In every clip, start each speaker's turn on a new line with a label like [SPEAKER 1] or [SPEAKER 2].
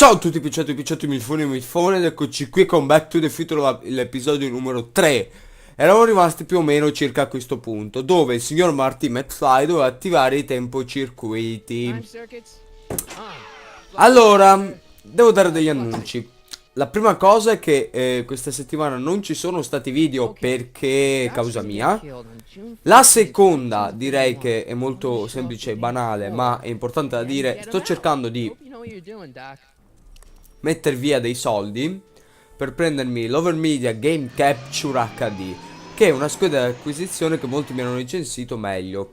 [SPEAKER 1] Ciao a tutti picciotti, picciotti, milfone ed eccoci qui con Back to the Future, l'episodio numero 3. Eravamo rimasti più o meno circa a questo punto, dove il signor Marty McFly doveva attivare i tempocircuiti. Allora, devo dare degli annunci. La prima cosa è che questa settimana non ci sono stati video perché causa mia. La seconda direi che è molto semplice e banale, ma è importante da dire. Sto cercando di mettere via dei soldi per prendermi l'Overmedia Game Capture HD, che è una scheda di acquisizione che molti mi hanno recensito meglio.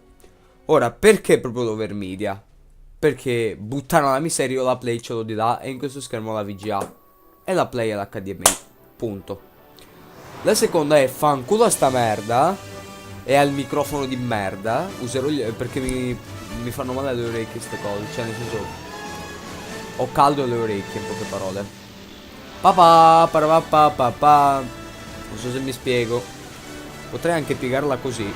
[SPEAKER 1] Ora, perché proprio l'Overmedia? Perché buttare la miseria, la Play ce lo di là e in questo schermo la VGA e la Play è l'HDMI, punto. La seconda è fanculo a sta merda e al microfono di merda. Userò perché mi fanno male le orecchie queste cose, cioè nel senso ho caldo alle orecchie, in poche parole. Papà, parapà, papà. Non so se mi spiego. Potrei anche piegarla così.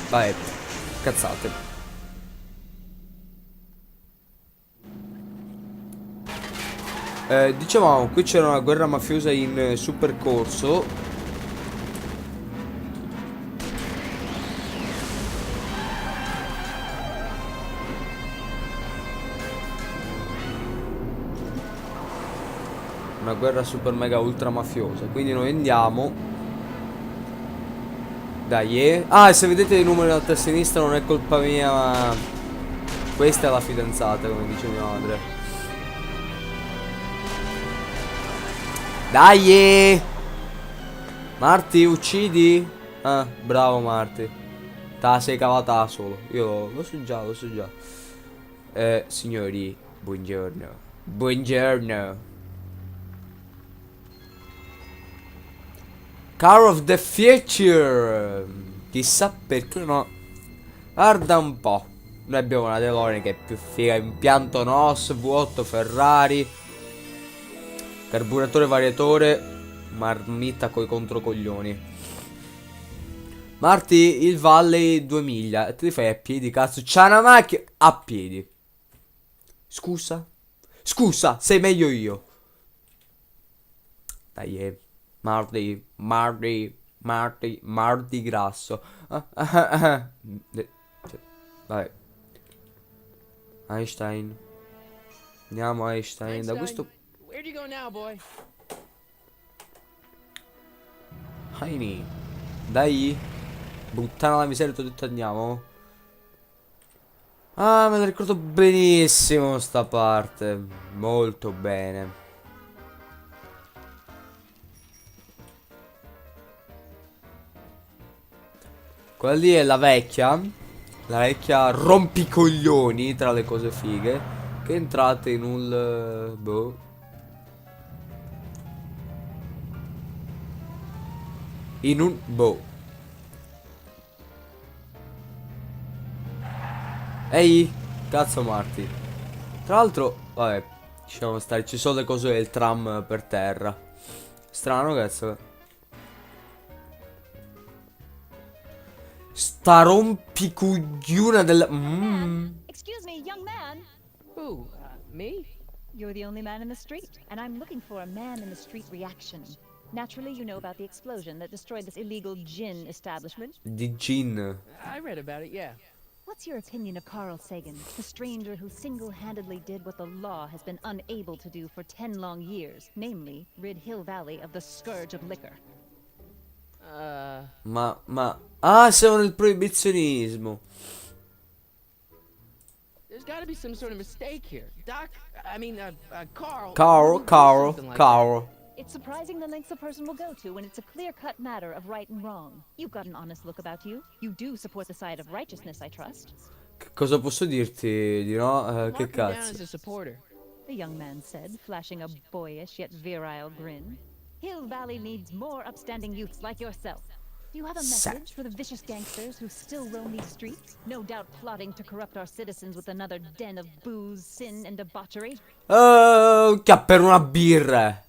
[SPEAKER 1] Vabbè, cazzate. Dicevamo, qui c'era una guerra mafiosa in super corso. Una guerra super mega ultra mafiosa. Quindi noi andiamo. Dai, ah, se vedete i numeri alto a sinistra non è colpa mia, ma questa è la fidanzata, come dice mia madre. Dai! Marti, uccidi? Ah, bravo Marti. Te la sei cavata solo. Io lo so già, lo so già. Signori, buongiorno. Buongiorno. Car of the Future. Chissà perché no. Guarda un po'. Noi abbiamo una DeLorean che è più figa. Impianto NOS, V8 Ferrari, carburatore variatore, marmitta coi controcoglioni. Marti, il Valley 2 miglia. E te li fai a piedi, cazzo. C'ha una macchina a piedi. Scusa? Scusa, sei meglio io. Dai, Mardi grasso. Vabbè. Einstein. Andiamo Einstein. Da questo.
[SPEAKER 2] Where'd you go now, boy?
[SPEAKER 1] Heini. Dai. Buttana la miseria, ti ho detto andiamo. Ah, me la ricordo benissimo sta parte. Molto bene. Quella lì è la vecchia. La vecchia rompicoglioni, tra le cose fighe, che è entrata in un boh. In un boh. Ehi, cazzo Marti. Tra l'altro, vabbè, diciamo stare, ci sono le cose del tram per terra. Strano, cazzo. Sta rompicogliona del...
[SPEAKER 3] Excuse me, young man.
[SPEAKER 2] Who? Me?
[SPEAKER 3] You're the only man in the street, and I'm looking for a man in the street reaction. Naturally, you know about the explosion that destroyed this illegal gin establishment.
[SPEAKER 1] Di gin.
[SPEAKER 2] I read about it, yeah.
[SPEAKER 3] What's your opinion of Carl Sagan, the stranger who single-handedly did what the law has been unable to do for 10 long years, namely, rid Hill Valley of the scourge of liquor?
[SPEAKER 1] Ah, siamo nel proibizionismo.
[SPEAKER 2] There's gotta be some sort of mistake here. Doc, Carl.
[SPEAKER 1] Carl.
[SPEAKER 3] It's surprising the lengths a person will go to when it's a clear-cut matter of right and wrong. You've got an honest look about you. You do support the side of righteousness, I trust.
[SPEAKER 1] Cosa posso dirti di no? Che
[SPEAKER 2] Mark me down
[SPEAKER 1] cazzo?
[SPEAKER 2] as a supporter.
[SPEAKER 3] The young man said, flashing a boyish yet virile grin. Hill Valley needs more upstanding youths like yourself. Do you have a message for the vicious gangsters who still roam these streets? No doubt plotting to corrupt our citizens with another den of booze, sin, and debauchery.
[SPEAKER 1] Oh, che per una birra.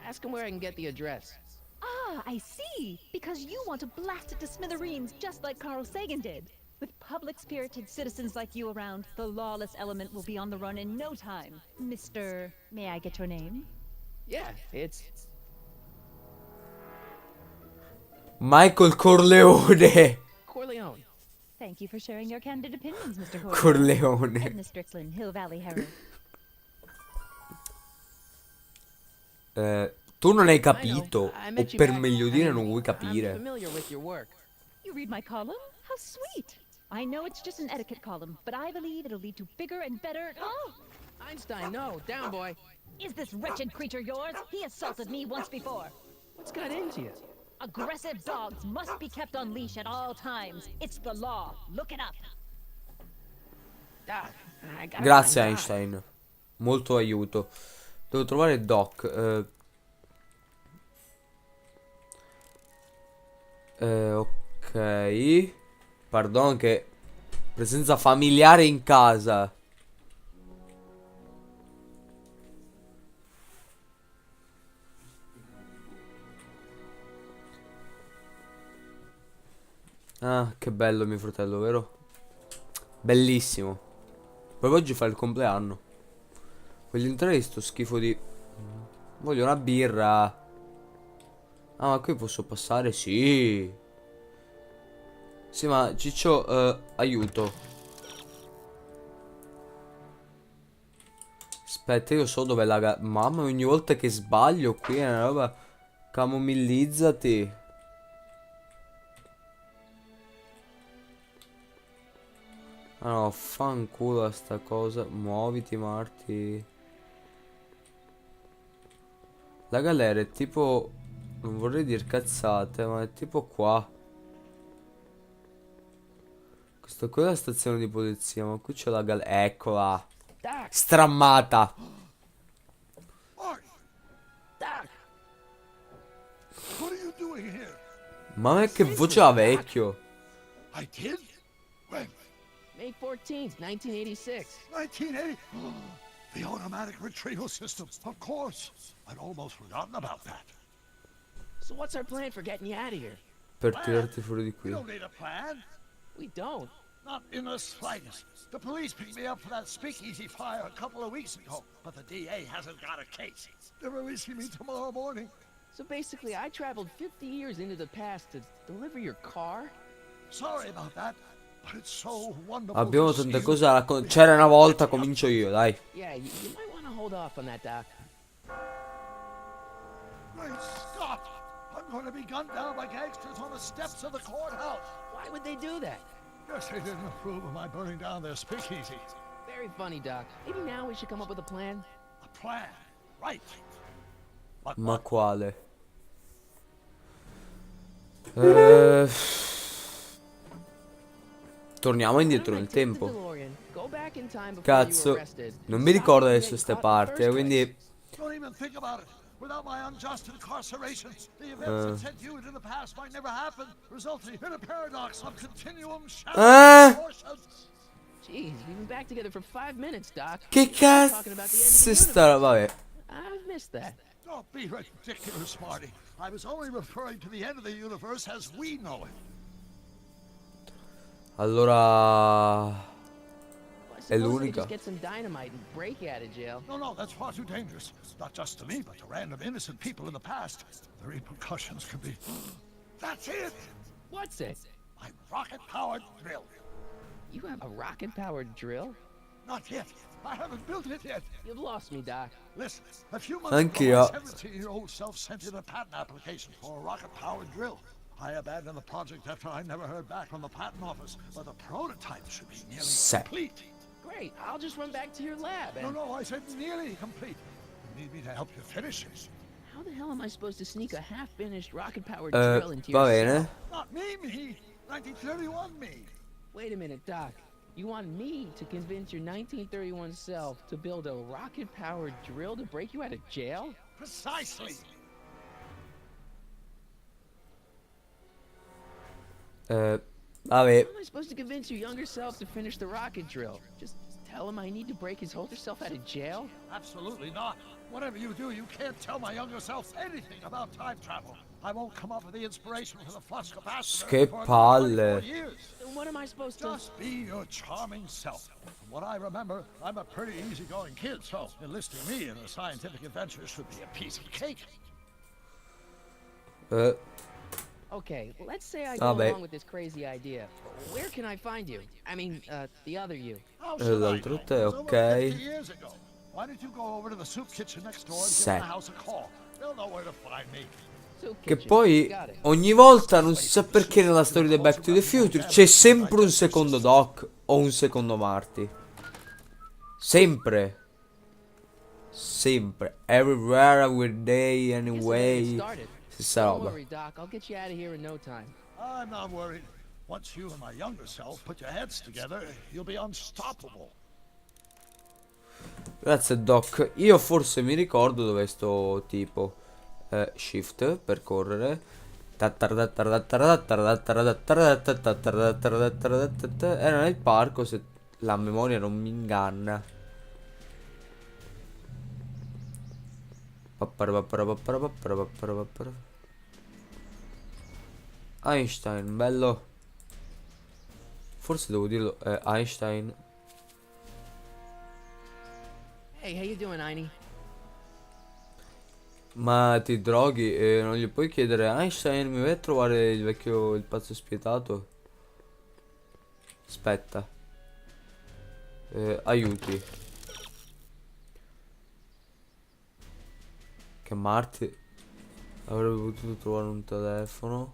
[SPEAKER 2] Ask him where I can get the address.
[SPEAKER 3] Ah, Ah, I see. Because you want to blast it to smithereens just like Carl Sagan did. With public-spirited citizens like you around, the lawless element will be on the run in no time. Mr. May I get your name?
[SPEAKER 2] Yeah, it's
[SPEAKER 1] Michael Corleone.
[SPEAKER 2] Corleone.
[SPEAKER 3] Thank you for sharing your candid opinions, Mr.
[SPEAKER 1] Corleone.
[SPEAKER 3] Edna Strickland, Hill Valley Herald.
[SPEAKER 1] Tu non hai
[SPEAKER 2] I know.
[SPEAKER 1] capito.
[SPEAKER 2] I
[SPEAKER 1] O
[SPEAKER 2] met you
[SPEAKER 1] per
[SPEAKER 2] back-
[SPEAKER 1] meglio
[SPEAKER 2] I
[SPEAKER 1] dire
[SPEAKER 2] mean,
[SPEAKER 1] non vuoi
[SPEAKER 2] I'm
[SPEAKER 1] capire.
[SPEAKER 2] familiar with your work.
[SPEAKER 3] You read my column? How sweet. I know it's just an etiquette column, but I believe it'll lead to bigger and better... Oh!
[SPEAKER 2] Einstein, no, down, boy.
[SPEAKER 3] Is this wretched creature yours? He assaulted me once before.
[SPEAKER 2] What's got into you?
[SPEAKER 3] Aggressive dogs must be kept on leash at all times. It's the law. Look it up.
[SPEAKER 2] Doc, I gotta
[SPEAKER 1] Grazie
[SPEAKER 2] find Doc.
[SPEAKER 1] Einstein. Molto aiuto. Devo trovare Doc. Ok. Pardon che presenza familiare in casa. Ah, che bello mio fratello, vero? Bellissimo. Proprio oggi fa il compleanno. Voglio entrare in sto schifo di... Voglio una birra. Ah, ma qui posso passare? Sì. Sì, ma Ciccio, aiuto. Aspetta, io so dove la... Mamma, ogni volta che sbaglio qui è una roba... Camomillizzati. Ah no, fanculo a sta cosa. Muoviti, Marti. La galera è tipo... Non vorrei dire cazzate, ma è tipo qua. Questa qui è la stazione di polizia, ma qui c'è la galera. Eccola.
[SPEAKER 2] Doc,
[SPEAKER 1] Strammata.
[SPEAKER 2] Doc.
[SPEAKER 4] What are you doing here?
[SPEAKER 1] Ma che voce ha vecchio.
[SPEAKER 4] I did? When?
[SPEAKER 2] May 14th, 1986.
[SPEAKER 4] 1980? The automatic retrieval system, of course. I'd almost forgotten about that.
[SPEAKER 2] So what's our plan for getting you out of here?
[SPEAKER 1] Per tirarti fuori di
[SPEAKER 4] We
[SPEAKER 1] qui.
[SPEAKER 4] don't need a plan.
[SPEAKER 2] We don't.
[SPEAKER 4] Not in the slightest. The police picked me up for that speakeasy fire a couple of weeks ago, but the DA hasn't got a case. They're releasing me tomorrow morning.
[SPEAKER 2] So basically, I traveled 50 years into the past to deliver your car?
[SPEAKER 4] Sorry about that, but it's so wonderful.
[SPEAKER 1] Abbiamo
[SPEAKER 4] to see
[SPEAKER 1] tante
[SPEAKER 4] you.
[SPEAKER 1] cose da raccontare. C'era una volta, comincio io, dai.
[SPEAKER 2] Yeah, you might want to hold off on that, Doc.
[SPEAKER 4] Great Scott! I'm going to be gunned down by gangsters on the steps of the courthouse.
[SPEAKER 2] Why would they do that?
[SPEAKER 4] Guess they didn't approve of my burning down their speakeasy.
[SPEAKER 2] Very funny, Doc. Maybe now we should come up with a plan.
[SPEAKER 4] A plan, right? But
[SPEAKER 1] Ma
[SPEAKER 4] what?
[SPEAKER 1] quale? Torniamo indietro nel tempo. Cazzo, non mi ricordo adesso ste parti, quindi...
[SPEAKER 4] Don't even think about it. Without my unjust incarceration, the events that sent you into the past might never happen, resulting in a paradox of continuum shadow proportions.
[SPEAKER 2] Jeez, we've been back together for 5 minutes, Doc.
[SPEAKER 1] Che
[SPEAKER 2] Talking about the end of
[SPEAKER 1] cazzo
[SPEAKER 2] the
[SPEAKER 1] sta roba? Vabbè.
[SPEAKER 2] I've missed that.
[SPEAKER 4] Don't be ridiculous, Smarty. I was only referring to the end of the universe as we know it.
[SPEAKER 1] Allora...
[SPEAKER 2] Well, I
[SPEAKER 1] È
[SPEAKER 2] suppose we
[SPEAKER 1] l'unica.
[SPEAKER 2] just get some dynamite and break you out of jail.
[SPEAKER 4] No, that's far too dangerous. Not just to me, but to random innocent people in the past. The repercussions could be... That's it!
[SPEAKER 2] What's it?
[SPEAKER 4] My rocket-powered drill.
[SPEAKER 2] You have a rocket-powered drill?
[SPEAKER 4] Not yet. I haven't built it yet.
[SPEAKER 2] You've lost me, Doc.
[SPEAKER 4] Listen, a few months
[SPEAKER 1] Anch'io.
[SPEAKER 4] ago, my 17-year-old self sent in a patent application for a rocket-powered drill. I abandoned the project after I never heard back from the patent office, but the prototype should be nearly
[SPEAKER 1] Set.
[SPEAKER 4] complete.
[SPEAKER 2] Great, I'll just run back to your lab and...
[SPEAKER 4] No, I said nearly complete. You need me to help you finish it.
[SPEAKER 2] How the hell am I supposed to sneak a half-finished rocket-powered drill into your
[SPEAKER 1] Va
[SPEAKER 2] cell?
[SPEAKER 1] bene.
[SPEAKER 4] Not me. 1931 me.
[SPEAKER 2] Wait a minute, Doc. You want me to convince your 1931 self to build a rocket-powered drill to break you out of jail?
[SPEAKER 4] Precisely.
[SPEAKER 1] Vabbè.
[SPEAKER 2] How am I supposed to convince your younger self to finish the rocket drill? Just tell him I need to break his older self out of jail?
[SPEAKER 4] Absolutely not. Whatever you do, you can't tell my younger self anything about time travel. I won't come up with the inspiration for the flux capacitor
[SPEAKER 1] Che
[SPEAKER 4] for
[SPEAKER 1] palle.
[SPEAKER 4] 34 years.
[SPEAKER 2] Then what am I supposed to...
[SPEAKER 4] Just be your charming self. From what I remember, I'm a pretty easygoing kid, so enlisting me in a scientific adventure should be a piece of cake.
[SPEAKER 2] Okay, let's say I go along with this crazy idea. Where can I find you? I mean, the other you.
[SPEAKER 4] How should I
[SPEAKER 1] l'altro
[SPEAKER 4] know?
[SPEAKER 1] te,
[SPEAKER 4] It was over
[SPEAKER 1] ok.
[SPEAKER 4] 50 years ago. Why don't you go over to the soup kitchen next door and give the house a call? They'll know where to find me.
[SPEAKER 1] Che poi ogni volta non si sa perché nella storia di Back to the Future c'è sempre un secondo Doc o un secondo Marty. Sempre. Sempre. Everywhere, every day, anyway. Stessa
[SPEAKER 2] Don't
[SPEAKER 1] roba.
[SPEAKER 2] worry, Doc. I'll get you out of here in no time.
[SPEAKER 4] I'm not worried. Once you and my younger self put your heads together, you'll be unstoppable.
[SPEAKER 1] Grazie Doc. Io forse mi ricordo dove sto tipo. Shift per correre. Era nel parco se la memoria non mi inganna. Einstein, bello. Forse devo dirlo, Einstein.
[SPEAKER 2] Hey, how you doing, Einie?
[SPEAKER 1] Ma ti droghi e non gli puoi chiedere Einstein, mi vai a trovare il vecchio, il pazzo spietato? Aspetta. Aiuti. Che Marty avrebbe potuto trovare un telefono.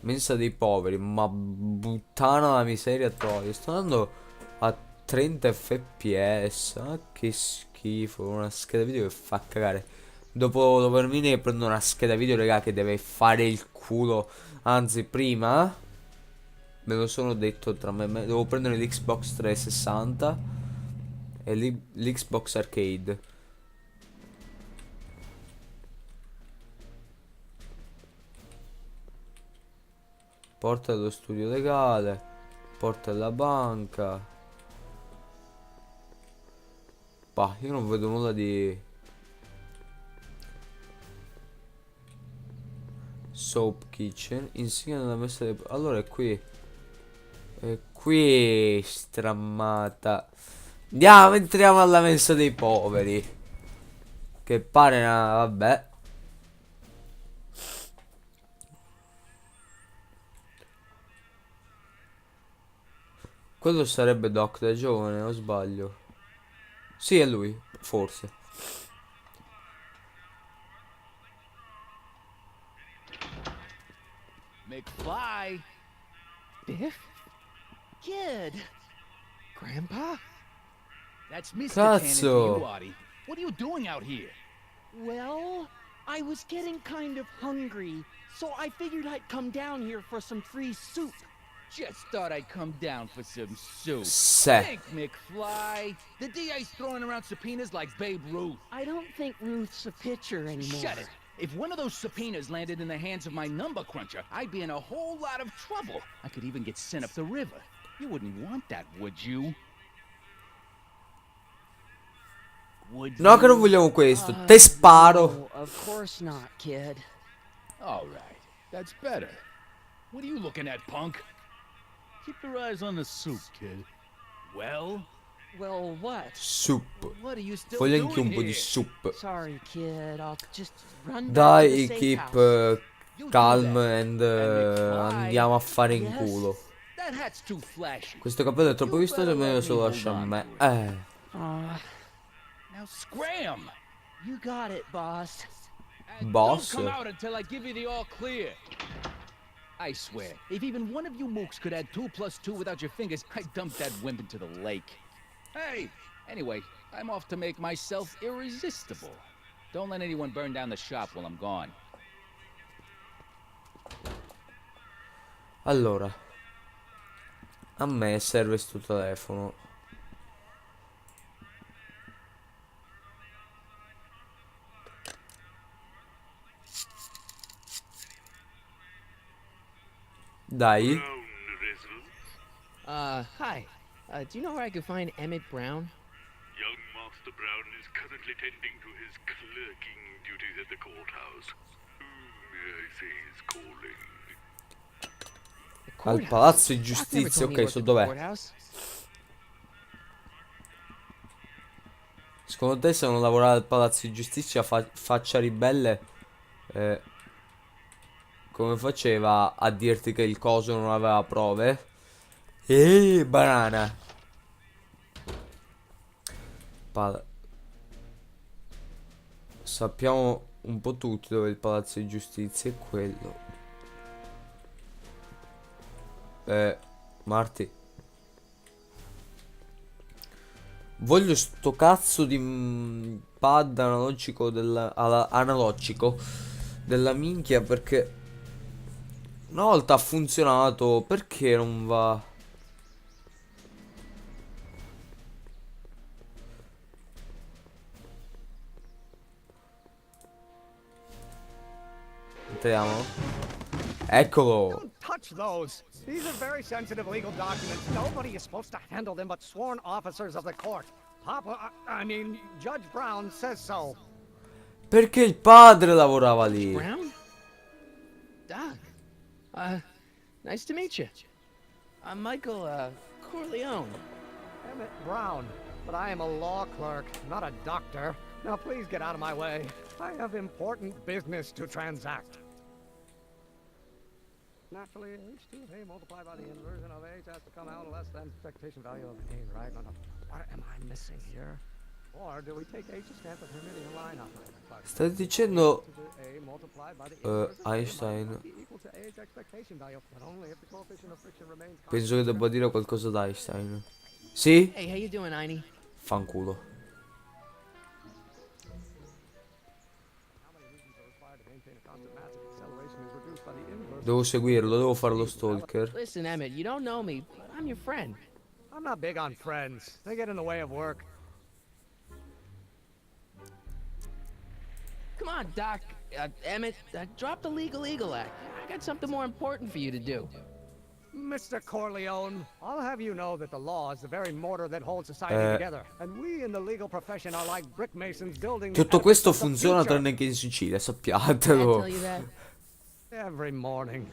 [SPEAKER 1] Mensa dei poveri, ma buttana la miseria troia. Sto andando a 30 fps. Ah, che schifo. Una scheda video che fa cagare. Dopo termine prendo una scheda video, raga, che deve fare il culo. Anzi, prima me lo sono detto tra me e me. Devo prendere l'Xbox 360 e l'Xbox Arcade. Porta dello studio legale. Porta della banca. Bah, io non vedo nulla di Soap Kitchen. Insegna nella messa dei... Allora è qui. È qui strammata. Andiamo, entriamo alla mensa dei poveri. Che pare una... vabbè. Quello sarebbe Doc da giovane, o sbaglio? Sì, è lui, forse.
[SPEAKER 2] McFly. Biff? Kid. Grandpa?
[SPEAKER 5] That's Mr.
[SPEAKER 1] Cazzo.
[SPEAKER 5] Cannon for you, Artie. What are you doing out here?
[SPEAKER 6] Well, I was getting kind of hungry, so I figured I'd come down here for some free soup.
[SPEAKER 5] Just thought I'd come down for some soup.
[SPEAKER 1] Se.
[SPEAKER 5] Think, McFly. The DA's throwing around subpoenas like Babe Ruth.
[SPEAKER 6] I don't think Ruth's a pitcher anymore.
[SPEAKER 5] Shut it. If one of those subpoenas landed in the hands of my number cruncher, I'd be in a whole lot of trouble. I could even get sent up the river. You wouldn't want that, would you? Would
[SPEAKER 1] No, che non
[SPEAKER 5] you?
[SPEAKER 1] vogliamo questo. Te sparo.
[SPEAKER 6] No, of course not, kid.
[SPEAKER 5] All right. That's better. What are you looking at, punk?
[SPEAKER 7] Keep your eyes on the soup, kid.
[SPEAKER 5] Well,
[SPEAKER 6] Well, what?
[SPEAKER 1] Soup.
[SPEAKER 5] what are you still
[SPEAKER 1] Voglio anche
[SPEAKER 5] doing
[SPEAKER 1] un po' di
[SPEAKER 5] here?
[SPEAKER 1] soup.
[SPEAKER 6] Sorry, kid. I'll just run back to
[SPEAKER 1] Dai,
[SPEAKER 6] the safe
[SPEAKER 1] keep
[SPEAKER 6] house.
[SPEAKER 5] You do
[SPEAKER 1] calm
[SPEAKER 5] that.
[SPEAKER 1] and
[SPEAKER 5] McFly.
[SPEAKER 1] andiamo a fare in
[SPEAKER 6] Yes.
[SPEAKER 1] culo.
[SPEAKER 5] That hat's too flashy.
[SPEAKER 1] Questo cappello è troppo
[SPEAKER 5] You
[SPEAKER 1] vistoso e
[SPEAKER 5] better
[SPEAKER 1] meglio
[SPEAKER 5] let
[SPEAKER 1] se lo
[SPEAKER 5] me
[SPEAKER 1] lascia a
[SPEAKER 5] hold on
[SPEAKER 1] me.
[SPEAKER 5] to it. Now scram!
[SPEAKER 6] You got it, boss.
[SPEAKER 5] And
[SPEAKER 1] Boss.
[SPEAKER 5] don't come out until I give you the all clear. I swear, if even one of you mooks could add 2 plus 2 without your fingers, I'd dump that wimp into the lake. Hey, anyway, I'm off to make myself irresistible. Don't let anyone burn down the shop while I'm gone.
[SPEAKER 1] Allora, a me serve sto telefono. Dai.
[SPEAKER 2] Hi. Do you know where I could find Emmett Brown?
[SPEAKER 7] Young Master Brown is currently tending to his clerking duties at the courthouse.
[SPEAKER 1] Al palazzo di giustizia. Ok, so dov'è. Secondo te se non lavorare al palazzo di giustizia faccia ribelle, come faceva a dirti che il coso non aveva prove? Banana. Sappiamo un po' tutti dove è il palazzo di giustizia. È quello. Marti. Voglio sto cazzo di pad analogico analogico della minchia, perché una volta ha funzionato, perché non va? Entriamo. Eccolo.
[SPEAKER 8] Don't touch those. These are very sensitive legal documents. Nobody is supposed to handle them but sworn officers of the court. Papa, I mean, Judge Brown says so.
[SPEAKER 1] Perché il padre lavorava lì.
[SPEAKER 2] Brown? Doc. Nice to meet you. I'm Michael, Corleone.
[SPEAKER 8] Emmett Brown, but I am a law clerk, not a doctor. Now please get out of my way. I have important business to transact. Naturally, H2A multiplied by the inversion of H has to come out less than expectation value of A, right? No. What am I missing here? Or do we take H to stand for Hermitian line operator?
[SPEAKER 1] Stai dicendo Einstein. Penso che debba dire qualcosa da Einstein. Sì?
[SPEAKER 2] Hey, how you doing, Einie?
[SPEAKER 1] Fanculo. Devo seguirlo, devo fare lo stalker.
[SPEAKER 2] Listen, Emmett, you don't know me, but I'm your friend.
[SPEAKER 8] I'm not big on friends. They get in the way of work.
[SPEAKER 2] Come on, Doc. Emmett, drop the legal eagle act. I got something more important for you to do.
[SPEAKER 8] Mr. Corleone, I'll have you know that the law is the very mortar that holds society together. And we in the legal profession are like brick masons building
[SPEAKER 1] Tutto questo funziona tranne che in Sicilia,
[SPEAKER 2] Can I
[SPEAKER 1] sappiatelo.
[SPEAKER 2] tell you that?
[SPEAKER 8] every morning.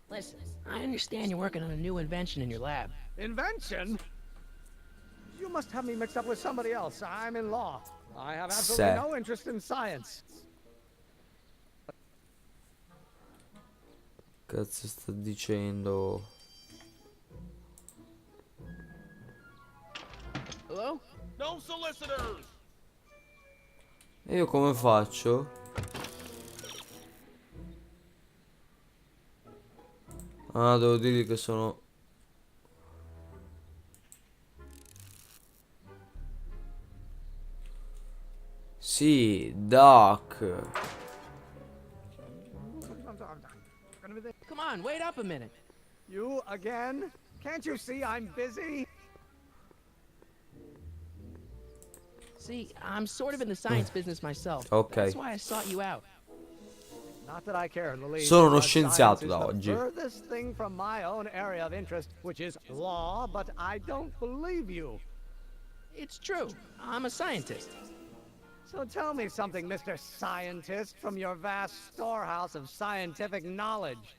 [SPEAKER 2] Listen, I understand you're working on a new invention in your lab.
[SPEAKER 8] Invention? You must have me mixed up with somebody else. I'm in law. I have absolutely no interest in science.
[SPEAKER 1] Cazzo sta dicendo?
[SPEAKER 2] Hello?
[SPEAKER 7] No solicitors!
[SPEAKER 1] E io come faccio? Ah, devo dirgli che sono... Sì, Doc.
[SPEAKER 2] Come on, wait up a minute.
[SPEAKER 8] You again? Can't you see I'm busy?
[SPEAKER 2] See, I'm sort of in the science business myself.
[SPEAKER 1] Okay.
[SPEAKER 2] That's why I sought you out.
[SPEAKER 8] Not that I care in the least.
[SPEAKER 1] Sono uno
[SPEAKER 8] because
[SPEAKER 1] scienziato
[SPEAKER 8] science is
[SPEAKER 1] da
[SPEAKER 8] the
[SPEAKER 1] oggi.
[SPEAKER 8] furthest thing from my own area of interest, which is law, but I don't believe you.
[SPEAKER 2] It's true. I'm a scientist.
[SPEAKER 8] So tell me something, Mr. Scientist, from your vast storehouse of scientific knowledge.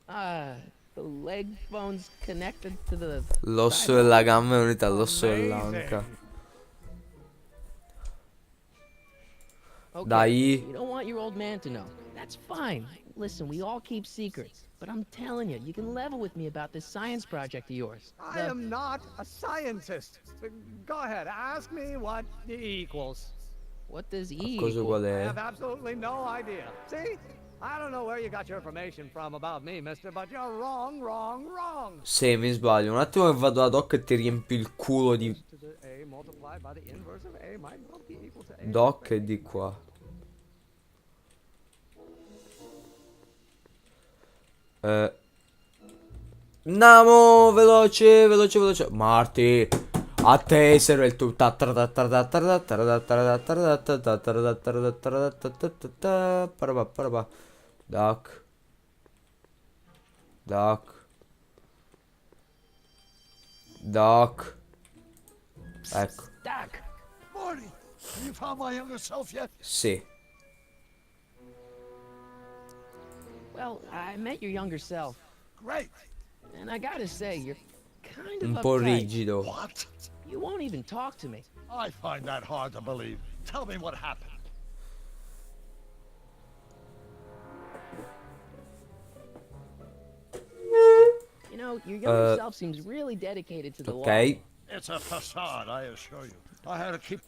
[SPEAKER 2] The leg bone's connected to the...
[SPEAKER 1] L'osso della gamba è unito all'osso dell'anca.
[SPEAKER 2] Okay,
[SPEAKER 1] Dai.
[SPEAKER 2] you don't want your old man to know. That's fine. Listen, we all keep secrets. But I'm telling you, you can level with me about this science project of yours.
[SPEAKER 8] I am not a scientist. Go ahead, ask me what E equals.
[SPEAKER 2] What does E
[SPEAKER 1] Cosa
[SPEAKER 2] equal?
[SPEAKER 1] qual
[SPEAKER 8] I
[SPEAKER 1] è?
[SPEAKER 8] have absolutely no idea. See? I don't know where you got your information from about me, mister, but you're wrong, wrong, wrong.
[SPEAKER 1] Sì, mi sbaglio. Un attimo che vado da Doc e ti riempi il culo di
[SPEAKER 8] A multiplied by the inverse of A might well be equal to A.
[SPEAKER 1] Doc e di qua. Andiamo, veloce, veloce, veloce. Marti, a te serve il tuo. Doc. Doc. Doc. Ecco.
[SPEAKER 2] Doc!
[SPEAKER 4] Morty! Have you found my younger self yet?
[SPEAKER 1] Sì.
[SPEAKER 2] Well, I met your younger self,
[SPEAKER 4] Great.
[SPEAKER 2] and I gotta say, you're kind of
[SPEAKER 1] Un po'
[SPEAKER 2] uptight.
[SPEAKER 1] rigido.
[SPEAKER 4] What?
[SPEAKER 2] You won't even talk to me.
[SPEAKER 4] I find that hard to believe. Tell me what happened.
[SPEAKER 2] You know, your younger self seems really dedicated to the law.
[SPEAKER 1] Ok.
[SPEAKER 4] It's a facade, I assure you. I had to keep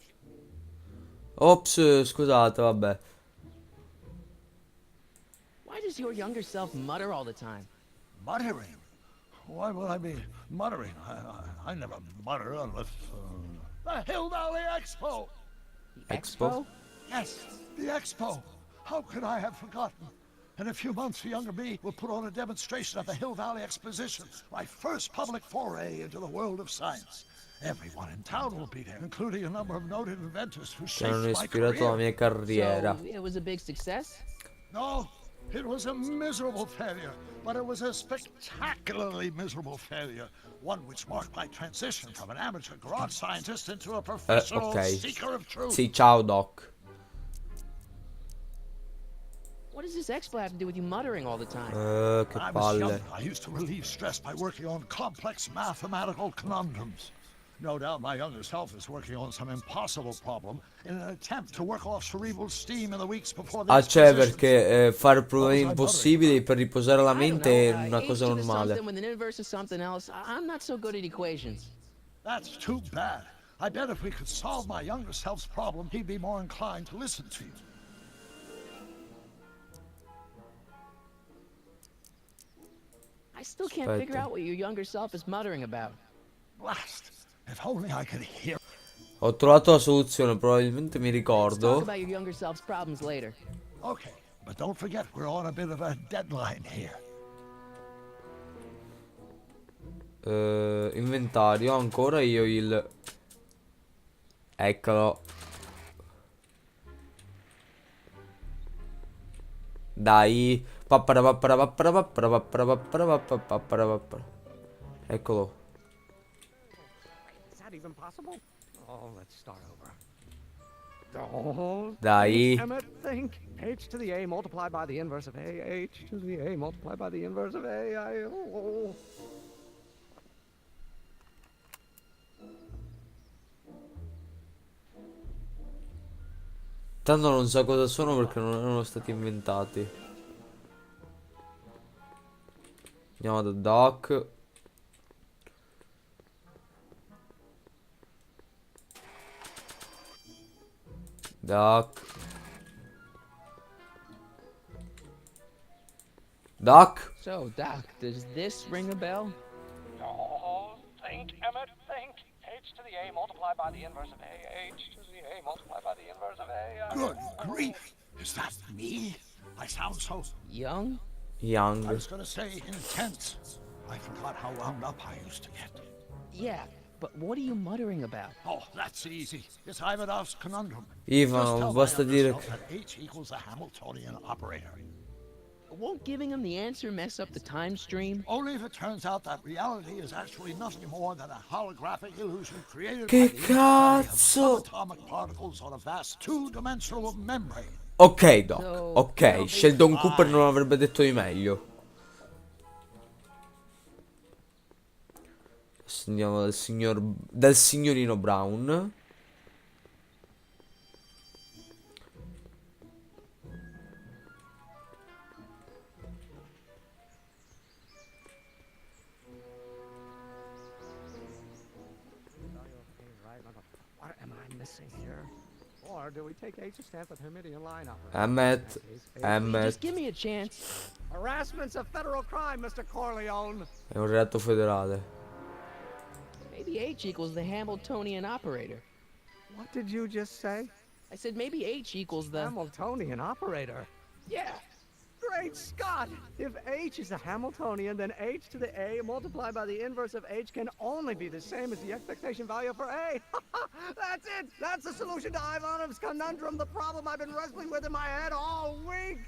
[SPEAKER 1] Ops, scusate, vabbè.
[SPEAKER 2] Why does your younger self mutter all the time?
[SPEAKER 4] muttering. Why would I be muttering? I never mutter unless... The Hill Valley Expo!
[SPEAKER 2] The
[SPEAKER 1] Expo?
[SPEAKER 4] Yes, the Expo. How could I have forgotten? In a few months, the younger me will put on a demonstration at the Hill Valley Exposition, my first public foray into the world of science. Everyone in town will be there, including a number of noted inventors who
[SPEAKER 1] Che hanno
[SPEAKER 4] shaped my
[SPEAKER 1] ispirato la
[SPEAKER 4] career.
[SPEAKER 1] mia carriera.
[SPEAKER 2] So, it was a big success?
[SPEAKER 4] No, it was a miserable failure, but it was a spectacularly miserable failure. One which marked my transition from an amateur garage scientist into a professional
[SPEAKER 1] Ok.
[SPEAKER 4] seeker of truth.
[SPEAKER 1] Sì, ciao Doc.
[SPEAKER 2] What does this expo have to do with you muttering all the time?
[SPEAKER 1] Che
[SPEAKER 4] When I was
[SPEAKER 1] palle.
[SPEAKER 4] young, I used to relieve stress by working on complex mathematical conundrums. No doubt my younger self is working on some impossible problem in an attempt to work off cerebral steam in the weeks before the
[SPEAKER 1] Ah, c'è
[SPEAKER 4] exposition.
[SPEAKER 1] perché fare problemi impossibili per riposare la
[SPEAKER 2] I don't
[SPEAKER 1] mente
[SPEAKER 2] know,
[SPEAKER 1] è una
[SPEAKER 2] H
[SPEAKER 1] cosa
[SPEAKER 2] to the
[SPEAKER 1] normale.
[SPEAKER 2] something with an inverse of something else. I'm not so good at equations.
[SPEAKER 4] That's too bad. I bet if we could solve my younger self's problem, he'd be more inclined to listen to you.
[SPEAKER 2] I still can't figure out what your younger self is muttering about.
[SPEAKER 4] Blast! If only I could hear.
[SPEAKER 1] Ho trovato la soluzione, probabilmente mi
[SPEAKER 2] Let's talk
[SPEAKER 1] ricordo.
[SPEAKER 2] about your younger self's problems later.
[SPEAKER 4] Okay, but don't forget we're on a bit of a deadline here.
[SPEAKER 1] Inventario, ho ancora io il... Eccolo. Dai. Eccolo.
[SPEAKER 8] Is that even possible? Oh, let's start over. Don't
[SPEAKER 1] Dai.
[SPEAKER 8] Emmett, think. H to the A multiplied by the inverse of A. H to the A multiplied by the inverse of A. Oh.
[SPEAKER 1] Tanto non so cosa sono perché non erano stati inventati. Andiamo da Doc. Doc. Doc.
[SPEAKER 2] So, Doc, does this ring a bell?
[SPEAKER 8] Oh, think, Emmett, think. H to the A multiplied by the inverse of A. H to the A multiplied by the inverse of A.
[SPEAKER 4] Good grief! Is that me? I sound so...
[SPEAKER 2] Young?
[SPEAKER 4] I
[SPEAKER 1] Young.
[SPEAKER 4] was gonna say intense. I forgot how wound up I used to get.
[SPEAKER 2] Yeah, but what are you muttering about?
[SPEAKER 4] Oh, that's easy. It's Ivanov's conundrum.
[SPEAKER 1] Ivan,
[SPEAKER 4] Just tell
[SPEAKER 1] basta
[SPEAKER 4] my
[SPEAKER 1] dire
[SPEAKER 4] yourself that H equals the Hamiltonian operator.
[SPEAKER 2] Won't giving him the answer mess up the time stream?
[SPEAKER 4] Only if it turns out that reality is actually nothing more than a holographic illusion created
[SPEAKER 1] Che
[SPEAKER 4] by the interplay of
[SPEAKER 1] cazzo?
[SPEAKER 4] subatomic particles on a vast two-dimensional membrane.
[SPEAKER 1] Ok, Doc.
[SPEAKER 2] So,
[SPEAKER 1] Ok, Sheldon Cooper non avrebbe detto di meglio. Adesso andiamo dal signorino Brown.
[SPEAKER 8] What am I missing here? Or do we take H to stand for the Hermitian line operator?
[SPEAKER 1] Emmet. Emmet.
[SPEAKER 2] Just give me a chance.
[SPEAKER 8] Harassment's a federal crime, Mr. Corleone.
[SPEAKER 1] È un reato federale.
[SPEAKER 2] Maybe H equals the Hamiltonian operator.
[SPEAKER 8] What did you just say?
[SPEAKER 2] I said maybe H equals the...
[SPEAKER 8] Hamiltonian operator.
[SPEAKER 2] Yeah.
[SPEAKER 8] Great Scott! If H is a Hamiltonian, then H to the A multiplied by the inverse of H can only be the same as the expectation value for A. That's it! That's the solution to Ivanov's conundrum, the problem I've been wrestling with in my head all week!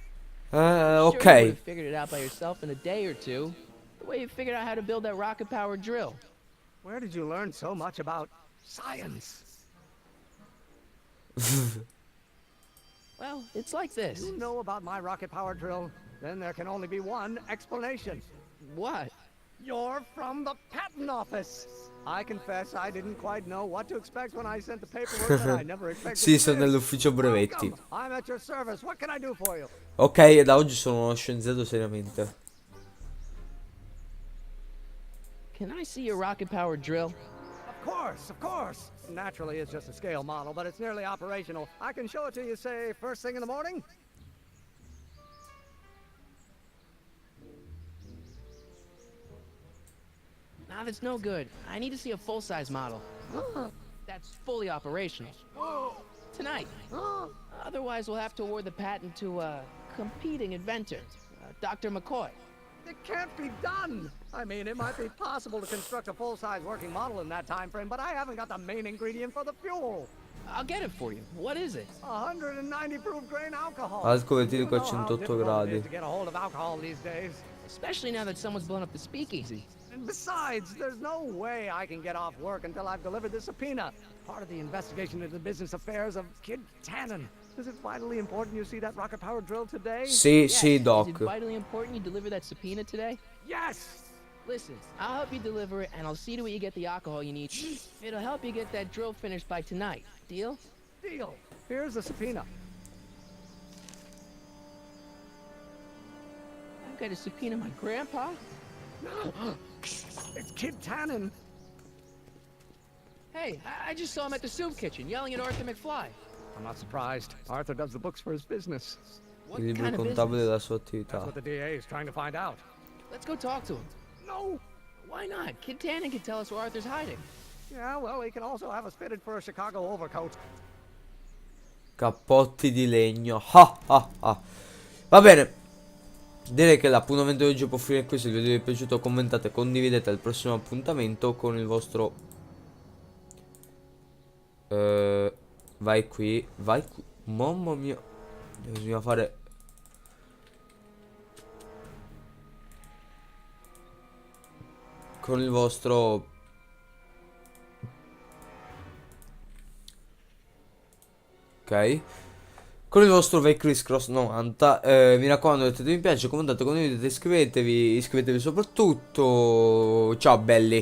[SPEAKER 2] Sure, you would
[SPEAKER 1] Ok.
[SPEAKER 2] have figured it out by yourself in a day or two. The way you figured out how to build that rocket-powered drill.
[SPEAKER 8] Where did you learn so much about science?
[SPEAKER 2] Well, it's like this.
[SPEAKER 8] You know about my rocket power drill? Then there can only be one explanation.
[SPEAKER 2] What?
[SPEAKER 8] You're from the patent office. I confess I didn't quite know what to expect when I sent the paperwork that I never expected.
[SPEAKER 1] Sì, sono nell'ufficio brevetti.
[SPEAKER 8] Welcome. I'm at your service. What can I do for you?
[SPEAKER 1] Ok, e da oggi sono uno scienziato seriamente.
[SPEAKER 2] Can I see your rocket powered drill?
[SPEAKER 8] Of course, of course. Naturally, it's just a scale model, but it's nearly operational. I can show it to you, say, first thing in the morning.
[SPEAKER 2] Nah, that's no good. I need to see a full-size model. That's fully operational. Tonight. Otherwise, we'll have to award the patent to a competing inventor, Dr. McCoy.
[SPEAKER 8] It can't be done. I mean, it might be possible to construct a full-size working model in that time frame, but I haven't got the main ingredient for the fuel.
[SPEAKER 2] I'll get it for you. What is it?
[SPEAKER 8] 190 proof grain alcohol.
[SPEAKER 1] Alcol
[SPEAKER 8] You
[SPEAKER 1] etilico a
[SPEAKER 8] know how
[SPEAKER 1] 108
[SPEAKER 8] difficult it
[SPEAKER 1] gradi.
[SPEAKER 8] is to get a hold of alcohol these days.
[SPEAKER 2] Especially now that someone's blown up the speakeasy.
[SPEAKER 8] And besides, there's no way I can get off work until I've delivered this subpoena. Part of the investigation into the business affairs of Kid Tannen. Is it vitally important you see that rocket-powered drill today?
[SPEAKER 1] Sì,
[SPEAKER 2] Yes.
[SPEAKER 1] sì,
[SPEAKER 2] Is
[SPEAKER 1] Doc.
[SPEAKER 2] it vitally important you deliver that subpoena today?
[SPEAKER 8] Yes!
[SPEAKER 2] Listen, I'll help you deliver it, and I'll see to it you get the alcohol you need. It'll help you get that drill finished by tonight. Deal?
[SPEAKER 8] Deal. Here's the subpoena.
[SPEAKER 2] I've got to subpoena my grandpa?
[SPEAKER 8] It's Kid Tannen.
[SPEAKER 2] Hey, I just saw him at the soup kitchen yelling at Arthur McFly.
[SPEAKER 8] I'm not surprised. Arthur does the books for his business.
[SPEAKER 2] What
[SPEAKER 1] Il libro
[SPEAKER 2] kind of
[SPEAKER 1] contabile
[SPEAKER 2] business?
[SPEAKER 1] della sua
[SPEAKER 8] That's
[SPEAKER 1] attività.
[SPEAKER 8] what the DA is trying to find out.
[SPEAKER 2] Let's go talk to him.
[SPEAKER 8] No!
[SPEAKER 2] Why not? Kid Tannen can tell us where Arthur's hiding.
[SPEAKER 8] Yeah, well, he can also have us fitted for a Chicago overcoat.
[SPEAKER 1] Cappotti di legno. Ah, ah, ah. Va bene. Direi che l'appuntamento di oggi può finire qui. Se il video vi è piaciuto, commentate, condividete al prossimo appuntamento con il vostro... vai qui. Vai qui. Mamma mia. Bisogna fare... con il vostro... Ok. Con il vostro vai Criss Cross 90. Mi raccomando, mettete mi piace, commentate, condividete, iscrivetevi soprattutto. Ciao belli.